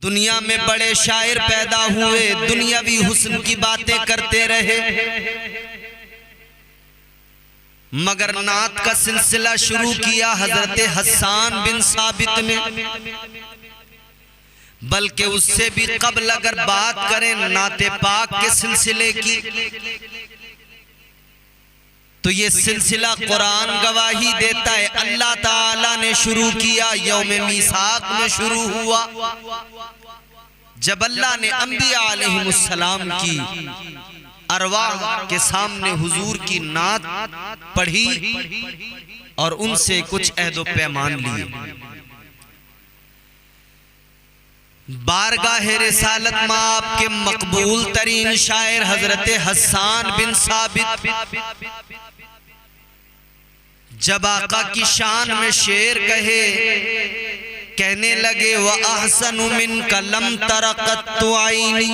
दुनिया में बड़े शायर पैदा हुए, दुनियावी हुस्न की बातें करते रहे, मगर नात का सिलसिला शुरू किया हजरत हस्सान बिन साबित ने। बल्कि उससे भी कबल अगर बात करें नाते पाक के सिलसिले की, तो ये सिलसिला कुरान गवाही देता है अल्लाह ताला ने शुरू किया, यौम मीसाक में शुरू हुआ, जब अल्लाह ने अंबिया अलैहिमुस्सलाम की अरवाह के सामने हुजूर की नात पढ़ी और उनसे कुछ अहद पैमान लिए। बारगाह रिसालत में आपके मकबूल तरीन शायर हजरत हस्सान बिन साबित जब आका की शान में शेर कहे, कहने लगे व अहसनु मिनका लम तरक़त्तु आईनी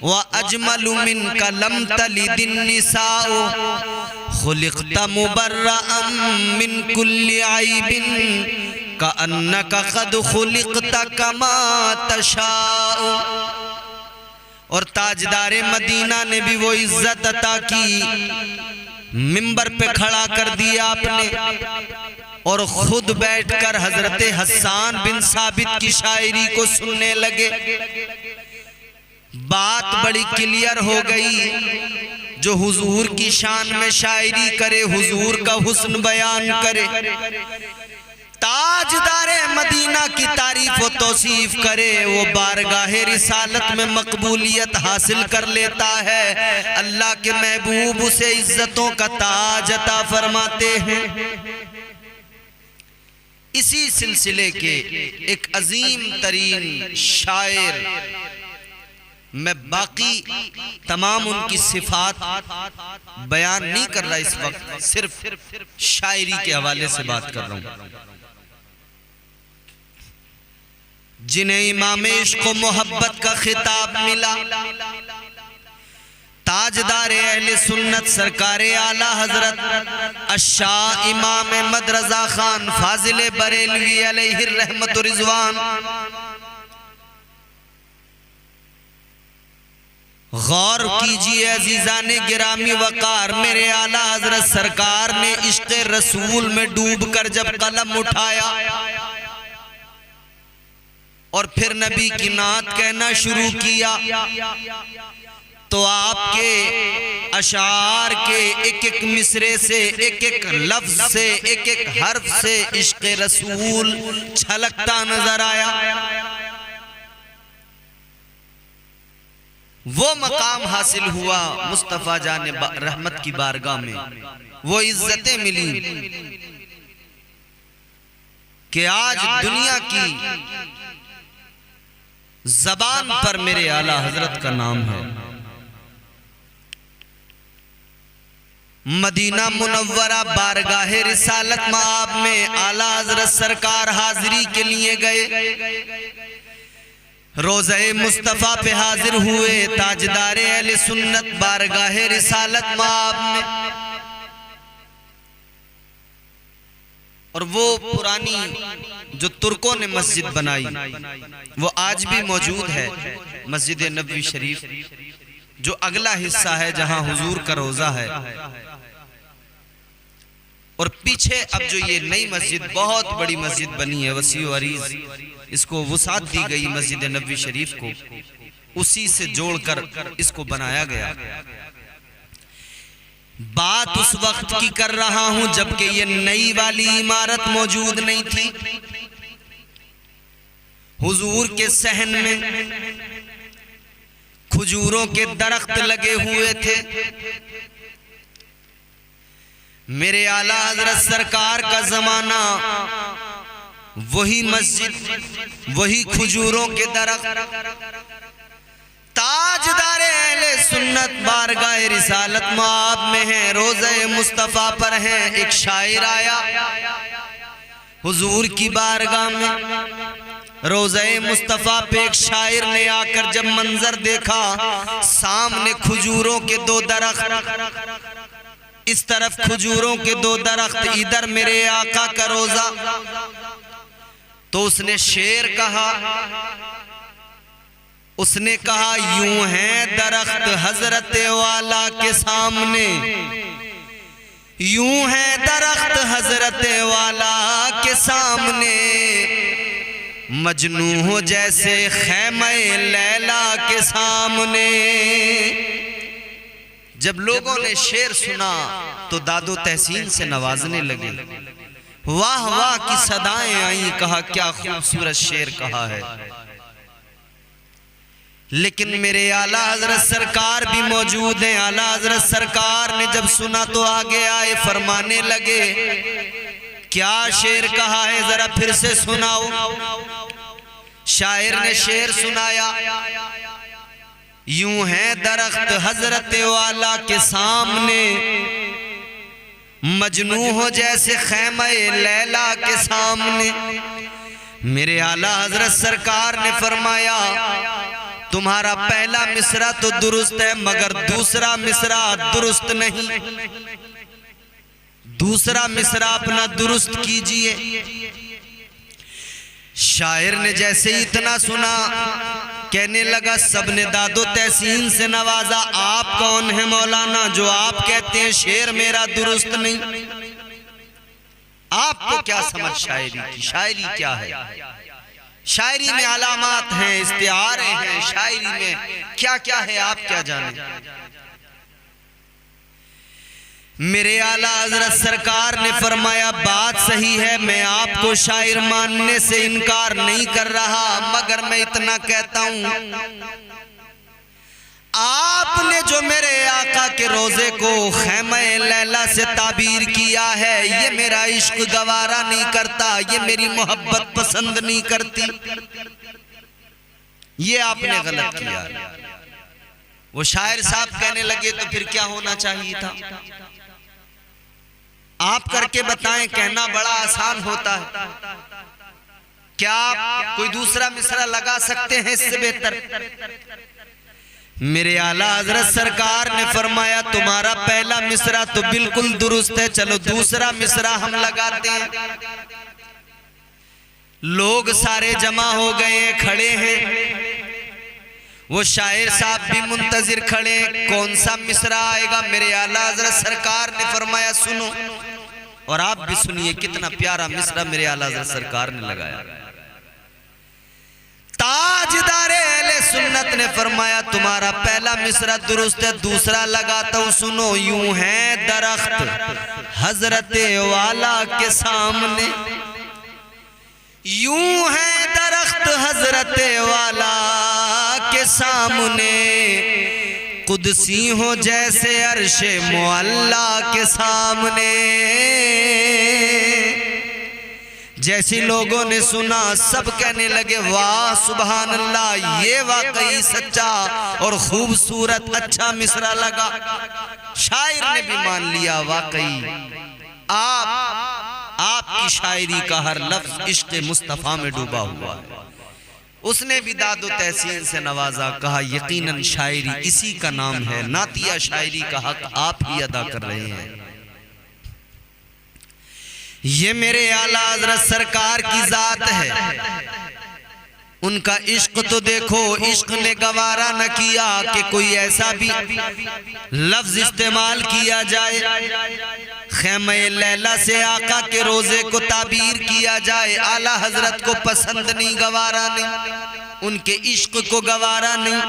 व अजमलु मिनका लम तलिदिन निसाउ खुलिक़्ता मुबर्रअम मिन कुल्ली आइबिन कअन्नका क़द खुलिक़्ता कमा तशाउ। और ताजदारे मदीना ने भी वो इज्जत अता की, मिंबर पे खड़ा कर दिया आपने और खुद बैठकर हजरत हस्सान बिन साबित की शायरी को सुनने लगे। बात बड़ी क्लियर हो गई, जो हुजूर की शान में शायरी करे, हुजूर का हुस्न बयान करे, ताजदारे मदीना की तारीफ व तौसीफ करे, वो बारगाहे रिसालत में मकबूलियत हासिल कर लेता है। अल्लाह के महबूब उसे इज्जतों का ताज अता फरमाते हैं। इसी सिलसिले के एक अजीम तरीन शायर, मैं बाकी तमाम उनकी सिफात बयान नहीं कर रहा इस वक्त, सिर्फ शायरी के हवाले से बात कर रहा हूं, जिन्हें इमाम इश्क व मोहब्बत का खिताब मिला। ताजदारे अहले सुन्नत सरकारे आला हजरत अशाह इमाम अहमद रजा खान फाजिल बरेलवी अलैहि रहमत व रिजवान, गौर कीजिए अजीजाने गिरामी वकार, मेरे आला हजरत सरकार ने इश्क़ रसूल में डूब कर जब कलम उठाया और फिर नबी की नात कहना शुरू किया, तो आपके अशार के एक एक मिसरे से, एक एक लफ्ज से, एक एक हर्फ से इश्क़ रसूल छलकता नजर आया। वो मकाम हासिल हुआ मुस्तफा जाने रहमत की बारगाह में, वो इज्जतें मिली कि आज दुनिया की जबान पर मेरे आला हजरत का नाम है। मदीना मुनव्वरा बारगाहे रिसालत माब में आला हजरत सरकार हाजिरी के लिए गए, रोज़े मुस्तफ़ा पे हाजिर हुए ताजदारे अहले सुन्नत बारगाहे रिसालत माब में। और वो पुरानी जो तुर्कों ने मस्जिद बनाई वो आज भी मौजूद है, मस्जिद नबवी शरीफ, जो अगला हिस्सा है जहां हुजूर का रोजा है। और पीछे अब जो ये नई मस्जिद, बहुत बड़ी मस्जिद बनी है, वसी व अरीज, इसको वसात दी गई मस्जिद नबवी शरीफ को, उसी से जोड़कर इसको बनाया गया। बात उस वक्त की कर रहा हूं जबकि ये नई वाली इमारत मौजूद नहीं थी। हुजूर के सहन में खजूरों के दरख्त लगे हुए थे। मेरे आला हजरत सरकार का जमाना, वही मस्जिद, वही खजूरों के दरख्त। ताजदारे अहले सुन्नत बारगाह रिसालत माब में है, रोज़े मुस्तफ़ा पर है। एक शायर आया हुजूर की बारगाह में, रोज़े मुस्तफ़ा पे एक शायर ने आकर जब मंजर देखा, सामने खजूरों के दो दरख्त, इस तरफ खजूरों के दो दरख्त, इधर मेरे आका का रोज़ा, तो उसने शेर कहा उसने कहा यूं है दरख्त हजरत वाला के सामने, यूं है दरख्त हजरत वाला के सामने, मजनू हो जैसे खैमे लैला के सामने। जब लोगों ने शेर सुना तो दादो तहसीन से नवाजने लगे, वाह वाह की सदाएं आई, कहा क्या खूबसूरत शेर कहा है। लेकिन मेरे आला हजरत सरकार भी मौजूद हैं। आला हजरत सरकार ने जब सुना तो आगे आए, फरमाने लगे क्या शेर कहा है, जरा फिर से सुनाओ। शायर ने शेर सुनाया, यूं है दरख्त हजरत वाला के सामने, मजनू हो जैसे खैमे लैला के सामने। मेरे आला हजरत सरकार ने फरमाया तुम्हारा पहला मिसरा तो दुरुस्त है, मगर दूसरा मिसरा दुरुस्त नहीं। दूसरा मिसरा अपना दुरुस्त कीजिए। शायर ने जैसे ही इतना सुना, कहने लगा सबने दादो तहसीन से नवाजा, आप कौन है मौलाना जो आप कहते हैं शेर मेरा दुरुस्त नहीं? आपको क्या समझ शायरी की? शायरी क्या है? शायरी में अलामात हैं, इस्तिआरे हैं, शायरी में क्या क्या है आप क्या जाने। मेरे आला हजरत सरकार ने फरमाया बात सही है, मैं आपको शायर मानने से इनकार नहीं कर रहा, मगर मैं इतना कहता हूं आपने जो मेरे आका के रोजे को खैमे लैला से ताबीर किया है, ये मेरा इश्क गवारा नहीं करता, ये मेरी मोहब्बत पसंद नहीं करती, ये आपने गलत किया। वो शायर साहब कहने लगे तो फिर क्या होना चाहिए था? आप करके बताएं, कहना बड़ा आसान होता है। क्या आप कोई दूसरा मिसरा लगा सकते हैं इससे बेहतर? मेरे आला हजरत सरकार ने फरमाया तुम्हारा पहला मिसरा तो बिल्कुल दुरुस्त है, चलो दूसरा मिसरा हम लगाते हैं। लोग सारे जमा हो गए हैं, खड़े हैं। वो शायर साहब भी मुंतजिर खड़े हैं, कौन सा मिसरा आएगा। मेरे आला हजरत सरकार ने फरमाया सुनो, और आप भी सुनिए कितना प्यारा मिसरा मेरे आला हजरत सरकार ने लगाया। ताजदारे अहले सुन्नत ने फरमाया तुम्हारा पहला मिसरा दुरुस्त है, दूसरा लगाता हूं, सुनो। यूं है दरख्त हजरत वाला के सामने, यूं है दरख्त हजरत वाला के सामने, कुदसी हो जैसे अर्शे मुअल्ला के सामने। जैसे लोगों ने सुना सब कहने लगे वाह सुभान अल्लाह, ये वाकई सच्चा और खूबसूरत अच्छा मिसरा लगा। शायर ने भी मान लिया वाकई आपकी शायरी का हर लफ्ज इश्क मुस्तफा में डूबा हुआ है। उसने भी दादो तहसीन से नवाजा, कहा यकीनन शायरी इसी का नाम है, नातिया शायरी का हक आप ही अदा कर रहे हैं। ये मेरे आला हजरत सरकार की जात है, उनका इश्क तो देखो, इश्क ने गवारा न किया कि कोई ऐसा भी लफ्ज इस्तेमाल किया जाए, खैमे लैला से आका के रोजे को ताबीर किया जाए। आला हजरत को पसंद नहीं, गवारा नहीं, उनके इश्क को गवारा नहीं।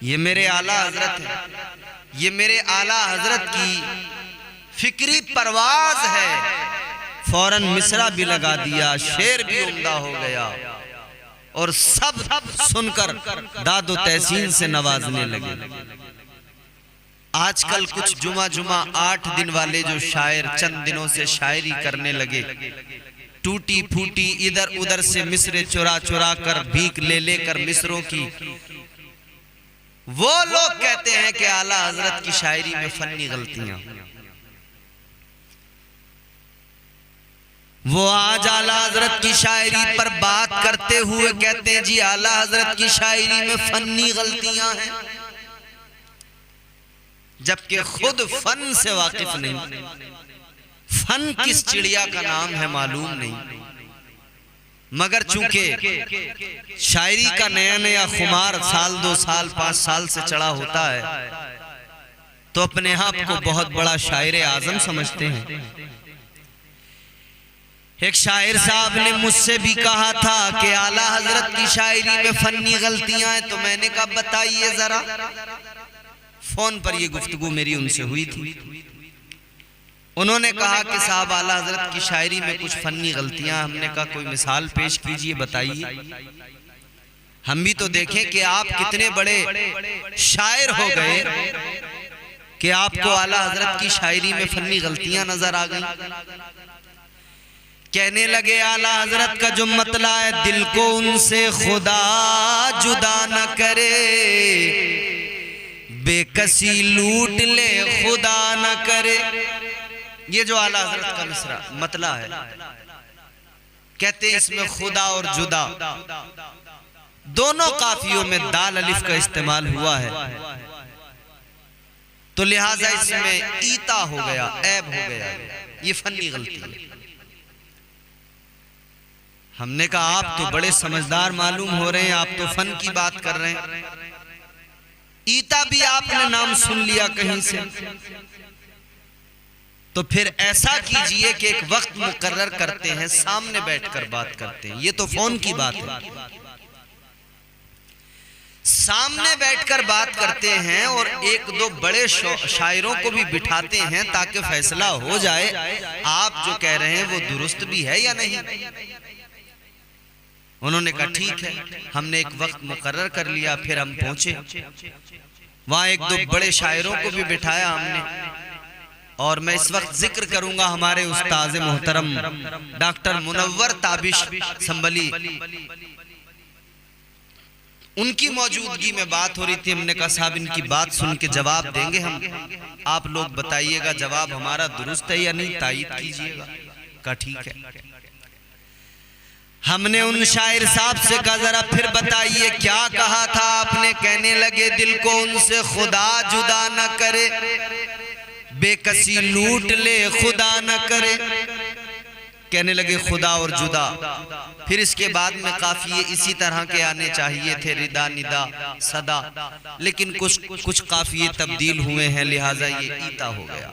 ये मेरे आला हजरत है, ये मेरे आला हजरत की फिक्री परवाज है। फौरन मिसरा भी लगा दिया, शेर भी उम्दा हो गया, और सब सुनकर दादो तहसीन से नवाजने लगे। आजकल कुछ जुमा 8 दिन वाले जो शायर चंद दिनों से शायरी करने लगे, टूटी फूटी इधर उधर से मिसरे चुरा चुरा कर, भीख ले लेकर मिसरों की, वो लोग कहते हैं कि आला हजरत की शायरी में फन्नी गलतियां। वो आज आला हजरत की शायरी पर बात करते हुए कहते हैं जी आला हजरत की शायरी में फन्नी गलतियां हैं, जबकि खुद फन से वाकिफ नहीं। फन किस चिड़िया का नाम है मालूम नहीं। मगर चूंकि शायरी का नया नया खुमार साल 2 साल 5 साल से चढ़ा होता है तो अपने आप को बहुत बड़ा शायर आजम समझते हैं। एक शायर साहब ने मुझसे भी कहा था कि आला हजरत की शायरी में फन्नी गलतियां हैं, तो मैंने कहा बताइए जरा। फोन पर ये गुफ्तगू मेरी उनसे हुई थी। उन्होंने कहा कि साहब आला हजरत की शायरी में कुछ फन्नी गलतियां। हमने कहा कोई मिसाल पेश कीजिए, बताइए, हम भी तो देखें कि आप कितने बड़े शायर हो गए कि आपको आला हजरत की शायरी में फन्नी गलतियां नजर आ गई। कहने लगे आला हजरत का जो मतला है, दिल को उनसे खुदा जुदा न करे, बेकसी लूट ले खुदा न करे। ये जो आला हजरत का मिसरा मतला है, कहते इसमें खुदा और जुदा दोनों काफियों में दाल अलिफ का इस्तेमाल हुआ है, तो लिहाजा इसमें ईता हो गया, ऐब हो गया। ये फन्नी गलती है। हमने कहा आप तो बड़े समझदार मालूम हो रहे हैं, आप तो फन की बात कर रहे हैं, ईता भी आपने नाम सुन लिया कहीं से, तो फिर ऐसा कीजिए कि एक वक्त मुकर्रर करते हैं, सामने बैठकर बात करते हैं। ये तो फोन की बात है, सामने बैठकर बात करते हैं और एक दो बड़े शायरों को भी बिठाते हैं ताकि फैसला हो जाए आप जो कह रहे हैं वो दुरुस्त भी है या नहीं। उन्होंने कहा ठीक है। हमने एक वक्त मुकर्रर कर लिया, फिर हम पहुंचे वहां, एक दो बड़े शायरों को भी बिठाया हमने। और मैं इस वक्त जिक्र करूंगा हमारे उस्ताद मोहतरम डॉक्टर मुनव्वर ताबिश संबली, उनकी मौजूदगी में बात हो रही थी। हमने कहा साहब इनकी बात सुन के जवाब देंगे हम, आप लोग बताइएगा जवाब हमारा दुरुस्त है या नहीं, तायीद कीजिएगा। कहा ठीक है। हमने उन शायर साहब से कहा जरा फिर बताइए क्या कहा था आपने। कहने लगे दिल को उनसे खुदा जुदा न करे, बेकसी लूट ले खुदा न करे। कहने लगे खुदा और जुदा, फिर इसके बाद में काफिये इसी तरह के आने चाहिए थे, रिदा निदा सदा, लेकिन कुछ काफिये तब्दील हुए हैं, लिहाजा ये ईता हो गया।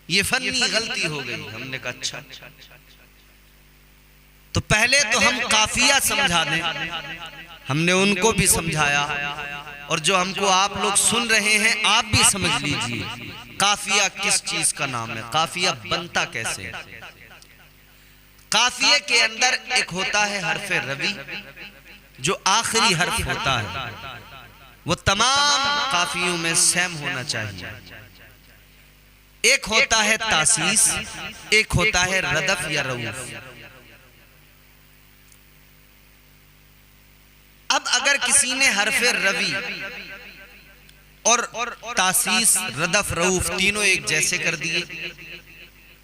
ये फन्नी गलती हो गई। हमने कहा अच्छा, तो पहले तो हम काफिया समझा दें। हमने उनको भी समझाया और जो हमको आप लोग सुन रहे हैं आप भी समझ लीजिए काफिया किस चीज का नाम है, काफिया बनता कैसे है। काफिये के अंदर एक होता है हर्फ रवी, जो आखिरी हर्फ होता है, वो तमाम काफियों में सेम होना चाहिए। एक होता है तासीस, एक होता है रदफ या रऊफ। अब अगर किसी ने हरफे रवी और तासीस रदफ रऊफ तीनों एक जैसे कर दिए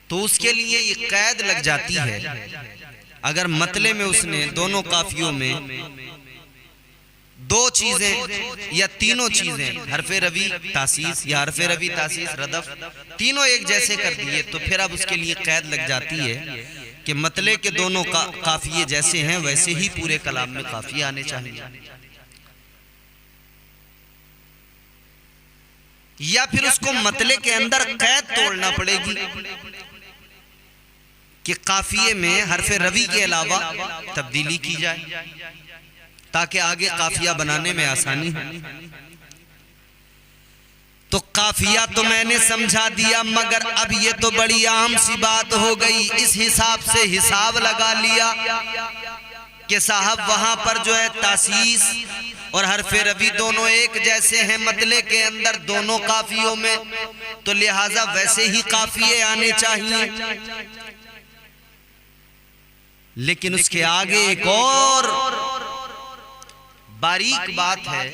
तो उसके लिए ये कैद लग जाती है। अगर मतले में उसने दोनों काफियों में दो चीजें या तीनों चीजें हरफे रवी तासीस या हरफे रवी तासीस रदफ तीनों एक जैसे कर दिए तो फिर अब उसके लिए कैद लग जाती है कि मतले के दोनों काफिये जैसे हैं वैसे ही पूरे कलाम में काफिये आने चाहिए। या फिर उसको मतले के अंदर कैद तोड़ना पड़ेगी कि काफिये में हरफे रवी के अलावा तब्दीली की जाए ताकि आगे काफिया बनाने में आसानी हो। तो काफिया तो मैंने समझा दिया, मगर अब ये तो बड़ी आम सी बात हो गई। इस हिसाब से हिसाब लगा लिया कि साहब वहां पर जो है तासीस और हरफे रवी दोनों एक जैसे हैं मतले के अंदर दोनों काफियों में, तो लिहाजा वैसे ही काफिये आने चाहिए। लेकिन उसके आगे एक और बारीक बात है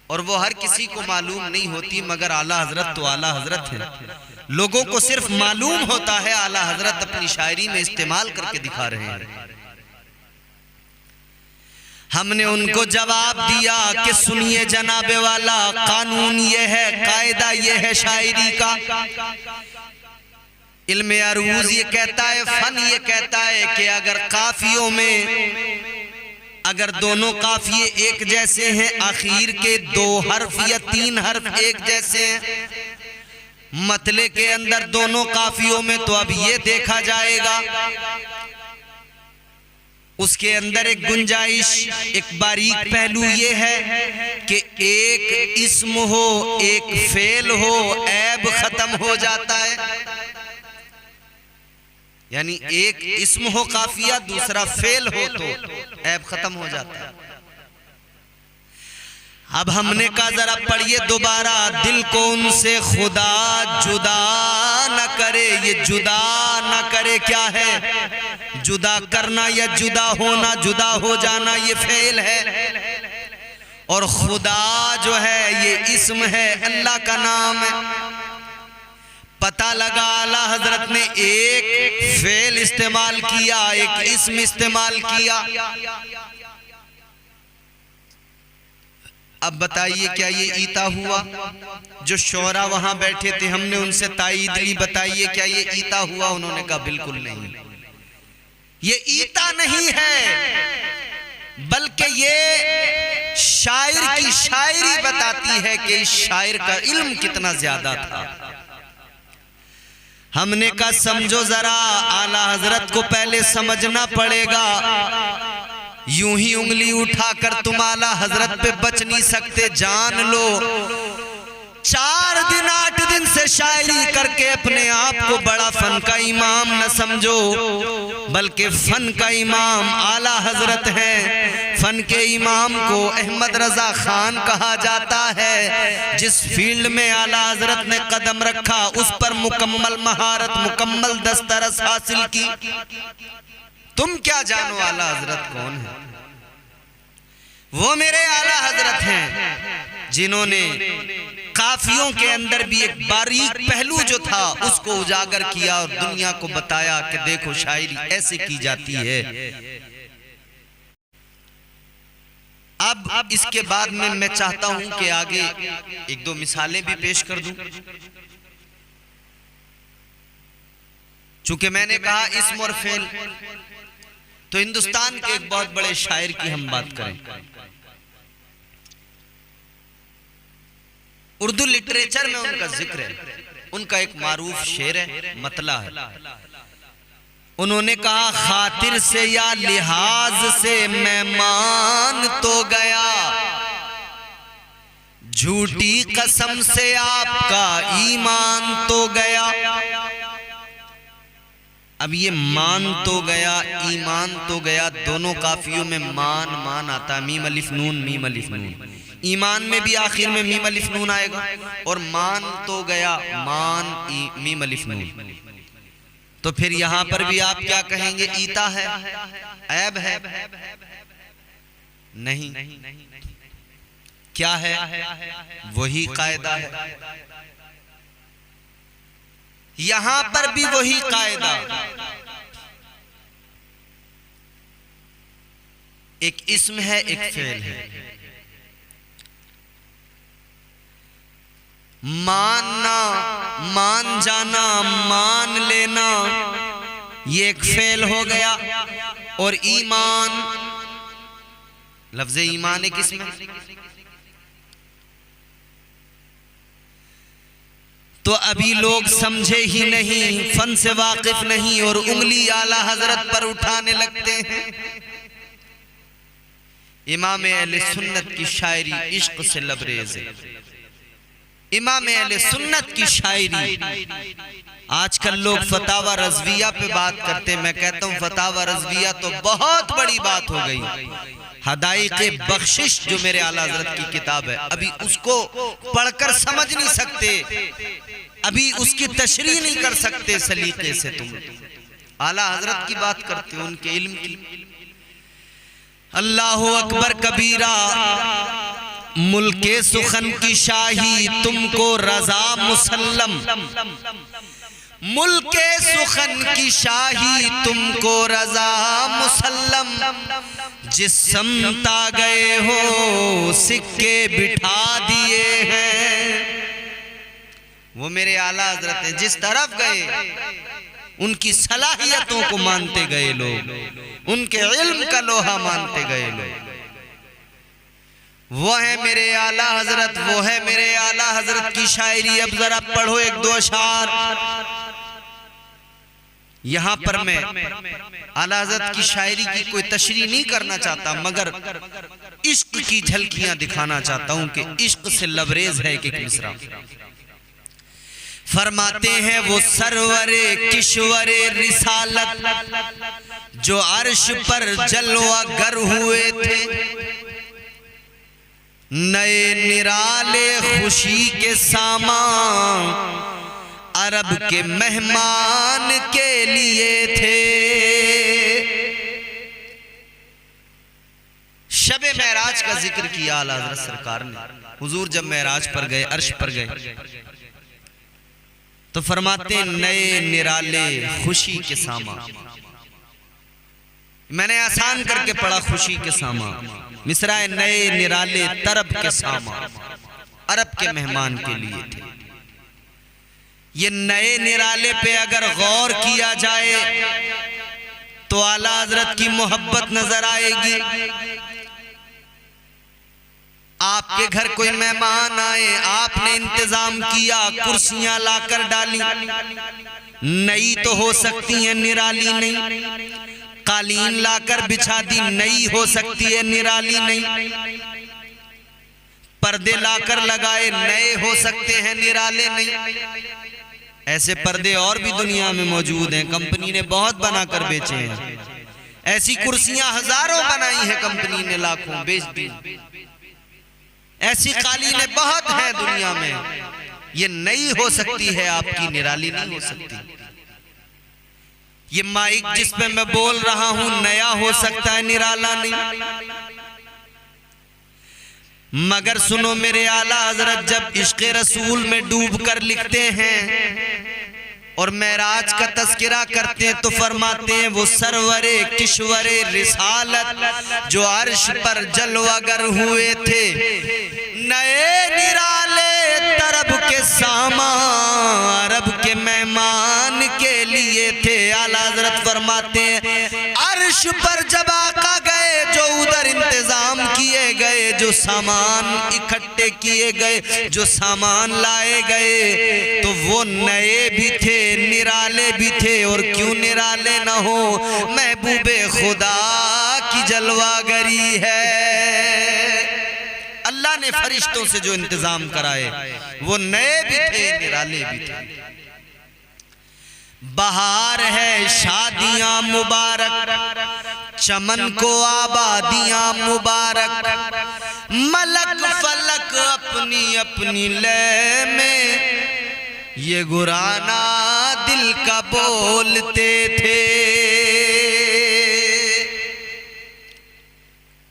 और वो हर किसी को मालूम नहीं होती, मगर आला हजरत तो आला हजरत है। लोगों को सिर्फ मालूम होता है, आला हजरत अपनी शायरी में इस्तेमाल करके दिखा रहे हैं। हमने उनको जवाब दिया कि सुनिए जनाबे वाला, कानून ये है, कायदा ये है शायरी का इल्म अरूज ये कहता है, फन ये कहता है कि अगर काफियों में अगर दोनों काफिये एक जैसे हैं, आखिर के 2 हर्फ या 3 हर्फ एक जैसे हैं, मतले के अंदर दोनों काफियों में, तो अब ये देखा जाएगा उसके अंदर एक गुंजाइश, एक बारीक पहलू ये है कि एक इस्म हो एक फेल हो, ऐब खत्म हो जाता है। यानी एक इस्म हो काफिया, दूसरा फेल हो तो ऐब खत्म हो जाता है। अब हमने कहा जरा पढ़िए दोबारा, दिल को उनसे खुदा जुदा न करे। ये जुदा न करे क्या है? जुदा करना या जुदा होना, जुदा हो जाना ये फेल है। और खुदा जो है ये इस्म है, अल्लाह का नाम है। पता लगा आला हजरत ने एक फेल इस्तेमाल किया, एक इस्म इस्तेमाल किया। अब बताइए क्या ये ईता हुआ? जो शोरा वहां बैठे थे हमने उनसे ताईद ली, बताइए क्या ये ईता हुआ? उन्होंने कहा बिल्कुल नहीं, ये ईता नहीं है, बल्कि ये शायर की शायरी बताती है कि इस शायर का इल्म कितना ज्यादा था। हमने कहा समझो जरा, आला हजरत को पहले समझना पड़ेगा। यूं ही उंगली उठाकर तुम आला हजरत पे बच नहीं सकते, जान लो। 4 दिन 8 दिन से शायरी करके अपने आप को बड़ा फन का इमाम न समझो, बल्कि फन का इमाम आला हजरत हैं। फन के इमाम को अहमद रजा खान कहा जाता है। जिस फील्ड में आला हजरत ने कदम रखा उस पर मुकम्मल महारत, मुकम्मल दस्तरस हासिल की। तुम क्या जानो आला हजरत कौन है? वो मेरे आला हजरत हैं जिन्होंने काफियों के अंदर भी एक बारीक पहलू जो था उसको उजागर किया और दुनिया को बताया कि देखो शायरी ऐसे की जाती है। अब इसके बाद में मैं चाहता हूं कि आगे 1-2 मिसालें भी पेश कर दूं। चूंकि मैंने कहा इस्म और फेल, तो हिंदुस्तान के एक बहुत बड़े शायर की हम बात करें। उर्दू लिटरेचर में उनका जिक्र है। उनका एक मारूफ शेर है, मतला है। उन्होंने कहा खातिर से या लिहाज से मैं मान तो गया, झूठी कसम से आपका ईमान तो गया। अब ये मान तो गया, ईमान तो गया, दोनों काफियों में मान मान आता है। मीम अलिफ नून, मीम अलिफ नून। ईमान में भी आखिर में मीम अलिफ नून आएगा, और मान तो गया, मान मीम अलिफ नून। तो फिर यहां पर भी आप क्या कहेंगे? ईता है, ऐब है? नहीं, क्या है? वही कायदा है। यहां पर भी वही कायदा। एक इस्म है, एक फेल है। मानना, मान जाना, मान लेना, ये एक फेल हो गया। और ईमान, लफ्ज़ ईमान एक इस्म है। तो अभी लोग समझे ही नहीं, फन से वाकिफ नहीं, और उंगली आला हजरत पर उठाने लगते हैं। इमाम अहले सुन्नत की शायरी इश्क से लबरेज है। इमाम अहले सुन्नत की शायरी। आजकल लोग फतावा रज़विया पे बात करते हैं। मैं कहता हूँ फतावा रज़विया तो बहुत बड़ी बात हो गई। हदाइक़े बख्शिश जो मेरे आला हज़रत की किताब है, अभी उसको पढ़कर समझ नहीं सकते, अभी उसकी तशरीह नहीं कर सकते सलीके से। तुम आला हज़रत की बात करते हो, उनके इल्म की। अल्लाहु अकबर कबीरा, मुल्के सुखन की शाही तुमको रजा मुसल्लम। मुल्के सुखन की शाही तुमको रजा मुसल्लम। जिस समत आ गए हो सिक्के बिठा दिए हैं, वो मेरे आला हजरत हैं। जिस तरफ गए उनकी सलाहियतों को मानते गए लोग, उनके इल्म का लोहा मानते गए लोग। वो है मेरे आला हजरत, वो है मेरे आला हजरत की शायरी। अब जरा पढ़ो एक दो अशार। यहां पर मैं आला हजरत की शायरी की कोई तशरीह नहीं करना चाहता, मगर इश्क की झलकियां दिखाना चाहता हूं कि इश्क से लबरेज है एक मिसरा। फरमाते हैं वो सरवरे किश्वरे रिसालत जो अर्श पर जलवा गर हुए थे, नए निराले खुशी के सामान अरब के मेहमान के लिए थे। शबे महराज का जिक्र किया आला हज़रत सरकार ने। हुजूर जब महराज पर गए, अर्श पर गए, तो फरमाते नए निराले खुशी के सामा। मैंने आसान करके पढ़ा खुशी के सामा। मिसरा नए निराले तरब के सामा अरब के मेहमान के लिए थे। ये नए निराले पे अगर गौर किया जाए तो आला हजरत की मोहब्बत नजर आएगी। आपके घर कोई मेहमान आए, आपने इंतजाम किया, कुर्सियां लाकर डाली, नई तो हो सकती है, निराली नहीं। कालीन लाकर बिछा दी, नई हो सकती है, निराली नहीं। पर्दे लाकर लगाए, नए हो सकते हैं, निराले नहीं। ऐसे पर्दे और भी दुनिया में मौजूद हैं, कंपनी ने बहुत बनाकर बेचे हैं। ऐसी कुर्सियां हजारों बनाई हैं कंपनी ने, लाखों बेच दी। ऐसी कालीनें बहुत हैं दुनिया में। ये नई हो सकती है आपकी, निराली नहीं हो सकती। ये माइक जिस पे मैं बोल रहा हूं नया हो सकता है, निराला नहीं। मगर सुनो मेरे आला हजरत जब इश्क़े रसूल में डूब कर लिखते हैं और महराज का तस्करा करते हैं तो फरमाते हैं वो सरवरे किश्वरे रिसालत जो अर्श पर जलवागर हुए थे, नए निराले तरब के सामा अरब के मेहमान के लिए थे। आला हजरत फरमाते हैं अर्श पर जब आका गए, जो उधर इंतजाम किए गए, जो सामान इकट्ठे किए गए, जो सामान लाए गए, तो वो नए भी थे, निराले भी थे। और क्यों निराले न हो, महबूबे खुदा की जलवागरी है। अल्लाह ने फरिश्तों से जो इंतजाम कराए वो नए भी थे, निराले भी थे। बहार है शादियां मुबारक, चमन को आबादियां मुबारक, मलक फलक अपनी अपनी लय में ये गुराना दिल का बोलते थे।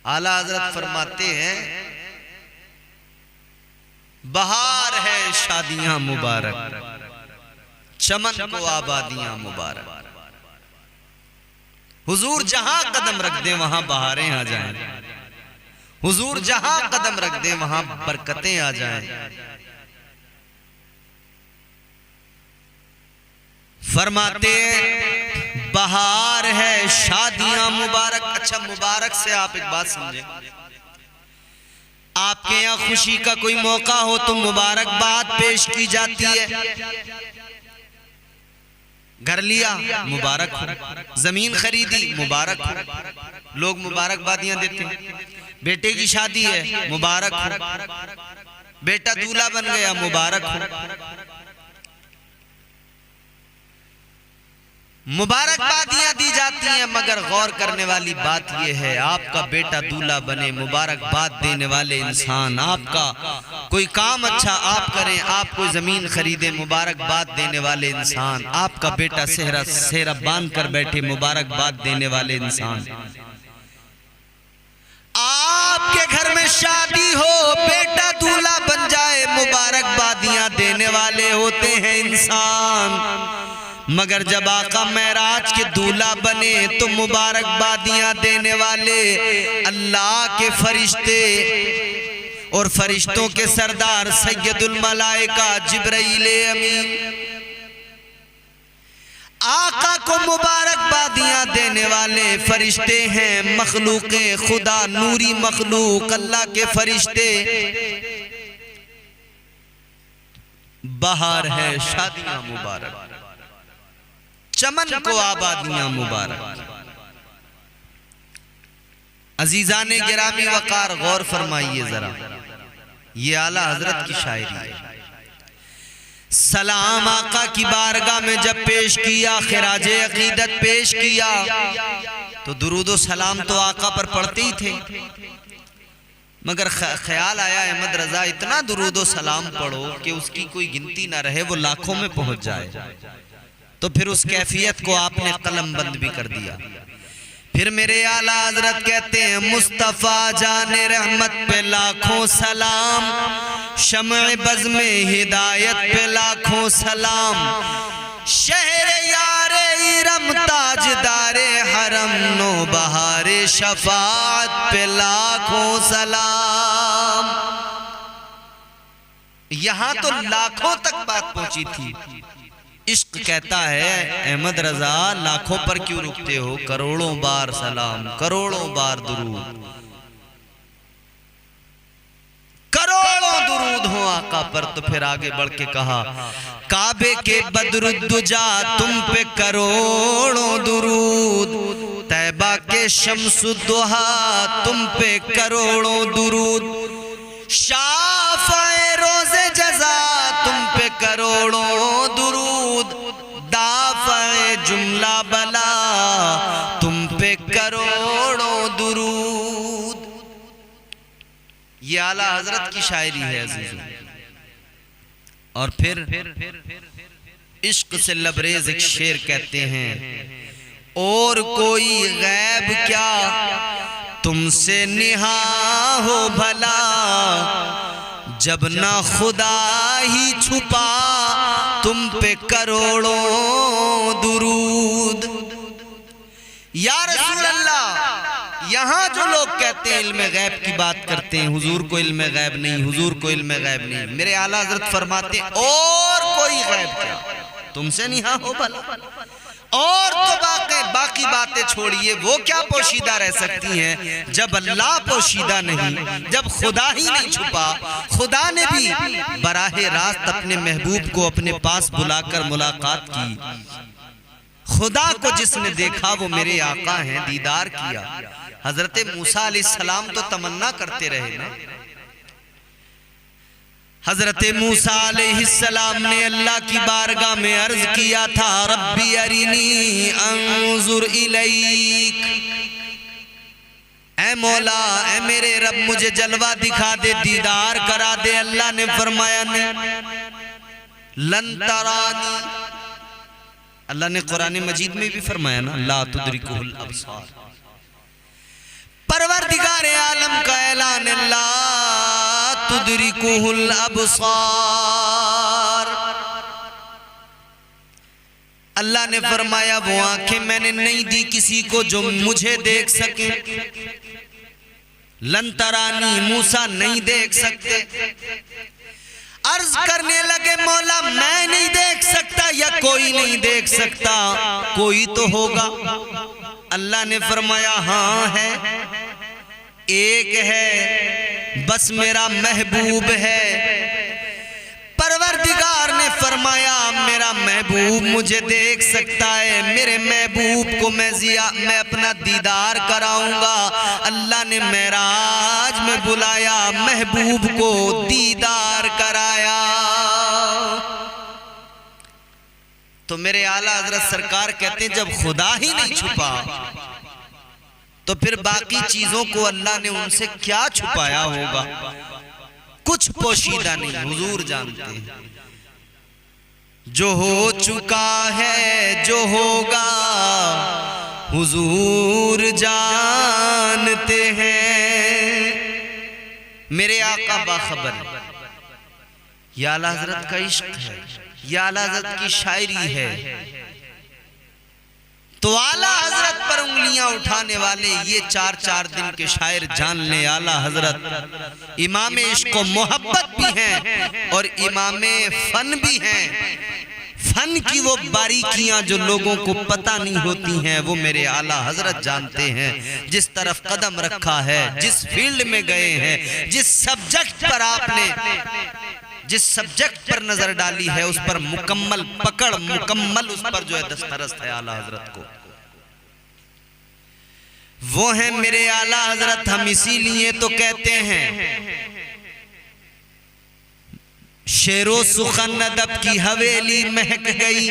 आला हजरत फरमाते हैं बहार है शादियां मुबारक, चमन को आबादियां मुबारक। हुजूर जहां कदम रख दे वहां बहारें आ जाएं, हुजूर जहां कदम रख दे वहां बरकतें आ जाएं। फरमाते बहार है शादियां मुबारक। अच्छा, मुबारक से आप एक बात समझें, आपके यहाँ खुशी का कोई मौका हो तो मुबारकबाद पेश की जाती है। घर लिया मुबारक हो, जमीन खरीदी मुबारक हो, लोग मुबारकबादियां देते हैं। बेटे की शादी है मुबारक हो, बेटा दूल्हा बन गया मुबारक हो। मुबारकबादियां दी जाती हैं, मगर गौर करने वाली बात यह है आपका बेटा दूल्हा बने, मुबारकबाद देने वाले इंसान, आपका कोई काम अच्छा आप करें, आप कोई जमीन खरीदे, मुबारकबाद देने वाले इंसान, आपका बेटा सेहरा बांध कर बैठे, मुबारकबाद देने वाले इंसान। आपके घर में शादी हो, बेटा दूल्हा बन जाए, मुबारकबादियां देने वाले होते हैं इंसान। मगर जब आका महराज के दूल्हा बने तो मुबारकबादियां देने वाले अल्लाह के फरिश्ते, और फरिश्तों के सरदार सैयदुल मलाइका जिब्राइल अमीन, आका को मुबारकबादियां देने वाले फरिश्ते हैं, मखलूके खुदा, नूरी मखलूक, अल्लाह के फरिश्ते। बहार है, शादियां मुबारक, चमन को आबादियां मुबारक। अजीजाने गिरामी वकार, गौर फरमाइए जरा, ये आला हजरत की शायरी है। सलाम आका की बारगाह में जब पेश किया, खिराजे अकीदत पेश किया, तो दुरूद सलाम तो आका पर पढ़ते ही थे, मगर ख्याल आया अहमद रजा इतना दुरूद सलाम पढ़ो कि उसकी कोई गिनती ना रहे, वो लाखों में पहुंच जाए। तो फिर उस कैफियत को आपने कलम बंद भी कर दिया। फिर मेरे आला हजरत कहते हैं, मुस्तफ़ा जाने रहमत पे लाखों सलाम, शम्अ बज़ में हिदायत पे लाखों सलाम, शहर यारे इरम ताजदारे हरम नो बहारे शफाअत पे लाखों सलाम। यहां तो लाखों तक बात पहुंची थी। इश्क कहता है, अहमद रजा लाखों पर क्यों रुकते हो, करोड़ों बार सलाम, करोड़ों बार दुरूद, करोड़ों दुरूद हो आका पर। तो फिर आगे बढ़ के कहा, काबे के बदरुद्दुजा तुम पे करोड़ों दुरूद, तैबा के शम्सुद्दुहा तुम पे करोड़ों दुरूद, शाफ़ए रोज़े जज़ा तुम पे करोड़ों दुरूद, दाफ़ए जुमला बला तुम पे करोड़ों दुरूद। ये आला हजरत की शायरी है अजीज़। और फिर इश्क से लबरेज एक शेर कहते हैं, और कोई गैब क्या तुमसे निहा हो भला, जब ना खुदा ही छुपा तुम पे करोड़ों दुरूद। या रसूल अल्लाह, यहाँ जो लोग कहते हैं इल्म गैब की बात करते हैं, हुजूर को इल्म गैब नहीं, हुजूर को इल्म गैब नहीं, मेरे आला हजरत फरमाते हैं, और कोई गैब क्या तुमसे निहा हो भला। और तो बाकी बातें छोड़िए, वो क्या पोशीदा रह सकती हैं जब अल्लाह पोशीदा नहीं, जब खुदा ही नहीं छुपा। खुदा ने भी बराहे रास्त अपने महबूब को अपने पास बुलाकर मुलाकात की। खुदा को जिसने देखा वो मेरे आका हैं, दीदार किया। हजरत मूसा अलैहिस्सलाम तो तमन्ना करते रहे ना। हजरत मूसा अलैहिस्सलाम ने अल्लाह की बारगाह में अर्ज किया था, रब्बी अरिनी अंजुर इलैक, ऐ मौला, ऐ मेरे रब मुझे जलवा दिखा दे, दीदार करा दे। अल्लाह ने फरमाया लन तरानी। अल्लाह ने कुरान मजीद में भी फरमाया ना, ला तुदरिकुहुल अबसार। परवरदिगार आलम का ऐलान, ला तुदरिकुहुल अबसार। अल्लाह ने फरमाया, वो आंखें मैंने नहीं दी किसी को जो मुझे देख सके। लन तरानी, मूसा नहीं देख सकते। अर्ज करने लगे, मौला मैं नहीं देख सकता या कोई नहीं देख सकता, कोई तो होगा। अल्लाह ने फरमाया, हाँ है, एक है, बस मेरा महबूब है। परवरदिगार ने फरमाया, मेरा महबूब मुझे देख सकता है, मेरे महबूब को मैं अपना दीदार कराऊंगा। अल्लाह ने मेराज में बुलाया, महबूब को दीदार कराया। तो मेरे आला हजरत सरकार कहते हैं, जब खुदा ही नहीं छुपा तो फिर बाकी चीजों को अल्लाह ने उनसे क्या छुपाया होगा। कुछ पोशीदा नहीं, हुजूर जानते हैं। जो हो चुका है, जो होगा, हुजूर जानते हैं। मेरे आका बाखबर। या आला हजरत का इश्क है, या आला हजरत की शायरी है। तो आला हजरत पर उंगलियां उठाने वाले ये 4-4 दिन के शायर जान ले, आला हजरत इमाम इश्क व मोहब्बत भी हैं और इमाम फन भी हैं। फन की वो बारीकियां जो लोगों को पता नहीं होती हैं वो मेरे आला हजरत जानते हैं। जिस तरफ कदम रखा है, जिस फील्ड में गए हैं, जिस सब्जेक्ट पर आपने जिस सब्जेक्ट पर नजर डाली है उस पर मुकम्मल पकड़, मुकम्मल उस पर जो है दस्तरस्त है आला हजरत को। वो है मेरे आला हजरत। हम इसीलिए तो कहते हैं शेरो सुखन अदब की हवेली महक गई,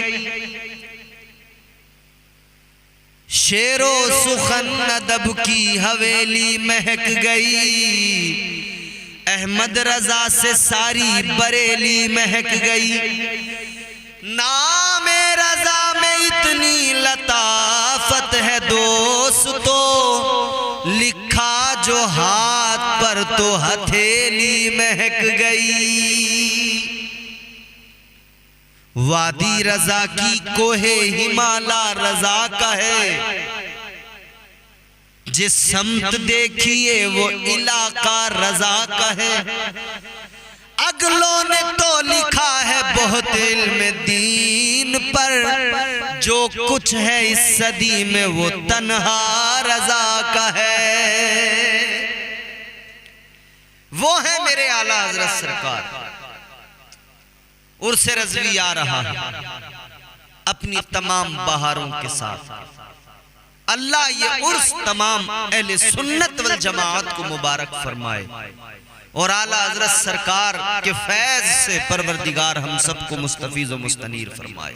शेरो सुखन अदब की हवेली महक गई, अहमद रजा से सारी बरेली महक गई। नाम रजा में इतनी लताफत है दोस्तों, लिखा जो हाथ पर तो हथेली महक गई। वादी रजा की कोहे हिमाला रजा का है, जिस समत देखिए वो इलाका रजा का है। अगलों ने तो लिखा है बहुत इल्म दीन पर, जो कुछ है इस सदी में वो तन्हा रजा का है। वो है मेरे आला हजरत सरकार। उर्स रज़वी आ रहा है अपनी तमाम बहारों के साथ। अल्लाह ये उर्स तमाम अहले सुन्नत वल जमाअत को मुबारक फरमाए और आला हजरत सरकार के फैज से परवरदिगार हम सबको मुस्तफीज़ व मुस्तनीर फरमाए।